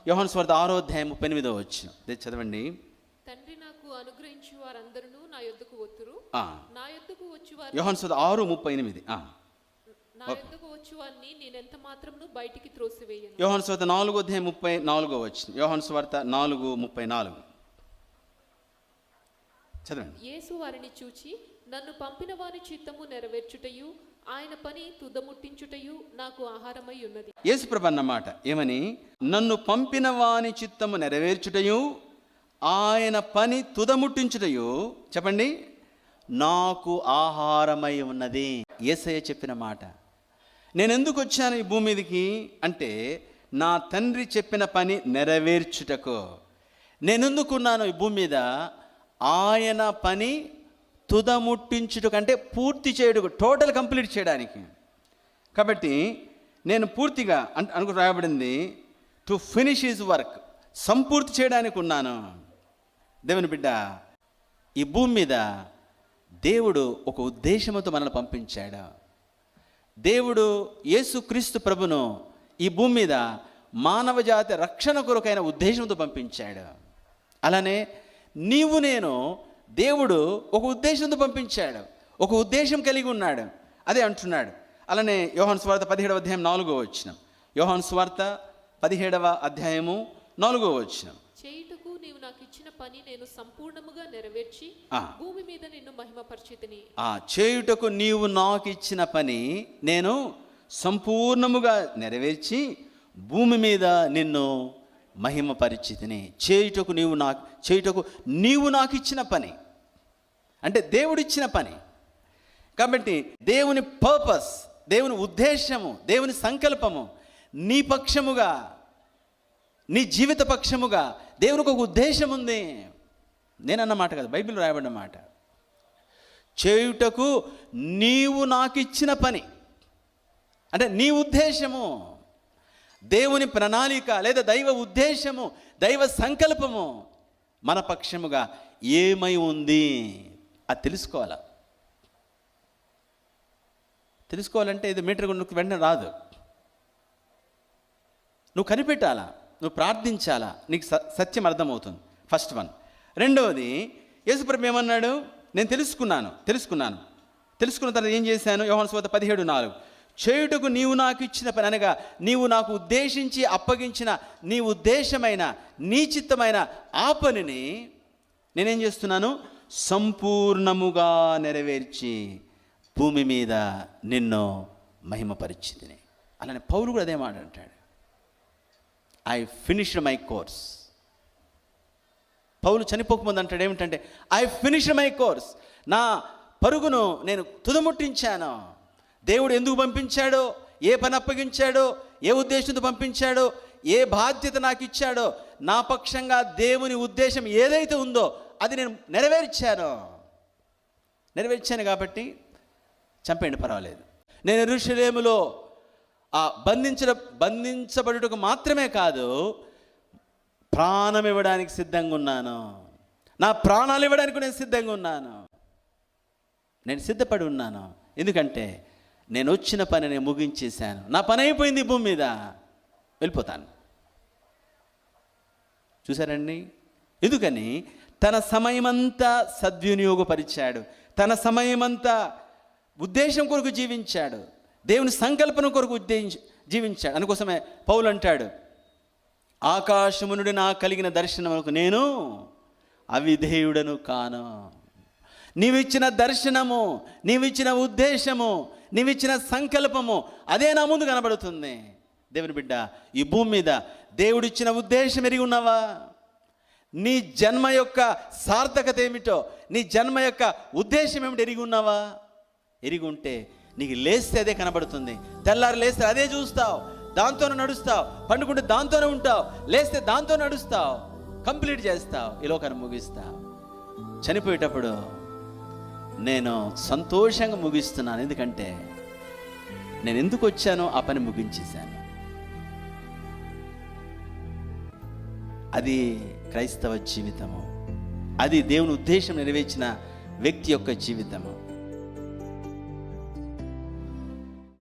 యోహాను సువార్త 6:38 చదవండి. తండ్రి నాకు అనుగ్రహించు వారందరూ నా యొద్దకు వత్తురు, నా యొద్దకు వచ్చువారు. యోహాను సువార్త 6:38 నా యొద్దకు వచ్చువారిని నేనెంత మాత్రమును బయటికి త్రోసివేయను. యోహాను సువార్త 4:34 యోహాను సువార్త 4:34 చదవండి. యేసు వారిని చూచి, నన్ను పంపిన వారి చిత్తము నెరవేర్చుటయు ఆయన పని తుదముట్టించుటయు నాకు ఆహారమై ఉన్నది. యేసు ప్రభు అన్నమాట ఏమని? నన్ను పంపిన వాని చిత్తము నెరవేర్చుటయు ఆయన పని తుదముట్టించుటయు, చెప్పండి, నాకు ఆహారమై ఉన్నది. యేసయ్య చెప్పిన మాట. నేను ఎందుకు వచ్చాను ఈ భూమి మీదకి అంటే, నా తండ్రి చెప్పిన పని నెరవేర్చుటకు. నేను ఎందుకున్నాను ఈ భూమి మీద? ఆయన పని తుదముట్టించుటకు, అంటే పూర్తి చేయడానికి, టోటల్ కంప్లీట్ చేయడానికి. కాబట్టి నేను పూర్తిగా అనుకు రాయబడింది టు ఫినిష్ హిజ్ వర్క్, సంపూర్తి చేయడానికి ఉన్నాను. దేవుని బిడ్డ, ఈ భూమి మీద దేవుడు ఒక ఉద్దేశంతో మనల్ని పంపించాడు. దేవుడు యేసుక్రీస్తు ప్రభును ఈ భూమి మీద మానవ జాతి రక్షణ కొరకైన ఉద్దేశంతో పంపించాడు. అలానే నీవు నేను దేవుడు ఒక ఉద్దేశంతో పంపించాడు, ఒక ఉద్దేశం కలిగి ఉన్నాడు. అదే అంటున్నాడు. అలానే యోహాను సువార్త 17:4 యోహాను సువార్త 17:4 చేయుటకు నీవు నాకు ఇచ్చిన పని నేను సంపూర్ణముగా నెరవేర్చి భూమి మీద నిన్ను మహిమపరిచితిని. చేయుటకు నీవు నాకు ఇచ్చిన పని నేను సంపూర్ణముగా నెరవేర్చి భూమి మీద నిన్ను మహిమపరిచితిని. చేయుటకు నీవు నాకు ఇచ్చిన పని అంటే దేవుడిచ్చిన పని. కాబట్టి దేవుని పర్పస్, దేవుని ఉద్దేశము, దేవుని సంకల్పము నీ పక్షముగా, నీ జీవిత పక్షముగా దేవునికి ఒక ఉద్దేశం ఉంది. నేనన్నమాట కదా, బైబిల్ రాయబడిన మాట. చేయుటకు నీవు నాకు ఇచ్చిన పని అంటే నీ ఉద్దేశము, దేవుని ప్రణాళిక లేదా దైవ ఉద్దేశము, దైవ సంకల్పము మన పక్షముగా ఏమై ఉంది అది తెలుసుకోవాలంటే ఇది మీటర్ నువ్వు వెంటనే రాదు. నువ్వు కనిపెట్టాలా, నువ్వు ప్రార్థించాలా, నీకు సత్యం అర్థమవుతుంది. First one. రెండవది, యేసుప్రభు ఏమన్నాడు? నేను తెలుసుకున్న తర్వాత ఏం చేశాను? యోహాను సువార్త 17:4 చేయుటకు నీవు నాకు ఇచ్చిన పని అనగా నీవు నాకు ఉద్దేశించి అప్పగించిన నీ ఉద్దేశమైన, నీ చిత్తమైన ఆ పనిని నేనేం చేస్తున్నాను? సంపూర్ణముగా నెరవేర్చి భూమి మీద నిన్ను మహిమపరిచితిని. అలానే పౌలు కూడా అదే మాట అంటాడు, ఐ ఫినిష్డ్ మై కోర్స్. పౌలు చనిపోకముందు అంటాడు ఏమిటంటే, ఐ ఫినిష్డ్ మై కోర్స్, నా పరుగును నేను తుదముట్టించాను. దేవుడు ఎందుకు పంపించాడో, ఏ పని అప్పగించాడో, ఏ ఉద్దేశంతో పంపించాడో, ఏ బాధ్యత నాకు ఇచ్చాడో, నా పక్షంగా దేవుని ఉద్దేశం ఏదైతే ఉందో అది నేను నెరవేర్చాను కాబట్టి చంపేయండి, పర్వాలేదు. నేను యెరూషలేములో బంధించబడుటకు మాత్రమే కాదు, ప్రాణం ఇవ్వడానికి సిద్ధంగా ఉన్నాను. నా ప్రాణాలు ఇవ్వడానికి నేను సిద్ధంగా ఉన్నాను. నేను సిద్ధపడి ఉన్నాను. ఎందుకంటే నేను వచ్చిన పని నేను ముగించేశాను. నా పని అయిపోయింది, భూమి మీద వెళ్ళిపోతాను. చూసారండి? ఎందుకని? తన సమయమంతా సద్వినియోగపరిచాడు, తన సమయమంతా ఉద్దేశం కొరకు జీవించాడు, దేవుని సంకల్పన కొరకు జీవించాడు. అందుకోసమే పౌలు అంటాడు, ఆకాశము నుండి నాకు కలిగిన దర్శనములకు నేను అవిధేయుడను కాను. నీవిచ్చిన దర్శనము, నీవిచ్చిన ఉద్దేశము, నీవిచ్చిన సంకల్పము అదే నా ముందు కనబడుతుంది. దేవుని బిడ్డ, ఈ భూమి మీద దేవుడిచ్చిన ఉద్దేశం ఎరిగి ఉన్నావా? నీ జన్మ యొక్క సార్థకత ఏమిటో, నీ జన్మ యొక్క ఉద్దేశం ఏమిటో ఎరిగి ఉన్నావా? ఎరిగి ఉంటే నీకు లేస్తే అదే కనబడుతుంది. తెల్లారు లేస్తే అదే చూస్తావు, దాంతోనే నడుస్తావు. పండుకుంటే దాంతోనే ఉంటావు, లేస్తే దాంతో నడుస్తావు, కంప్లీట్ చేస్తావు, ఈ లోకాన్ని ముగిస్తావు. చనిపోయేటప్పుడు నేను సంతోషంగా ముగిస్తున్నాను, ఎందుకంటే నేను ఎందుకు వచ్చానో ఆ పని ముగించేశాను. అది క్రైస్తవ జీవితము, అది దేవుని ఉద్దేశం నెరవేర్చిన వ్యక్తి యొక్క జీవితము.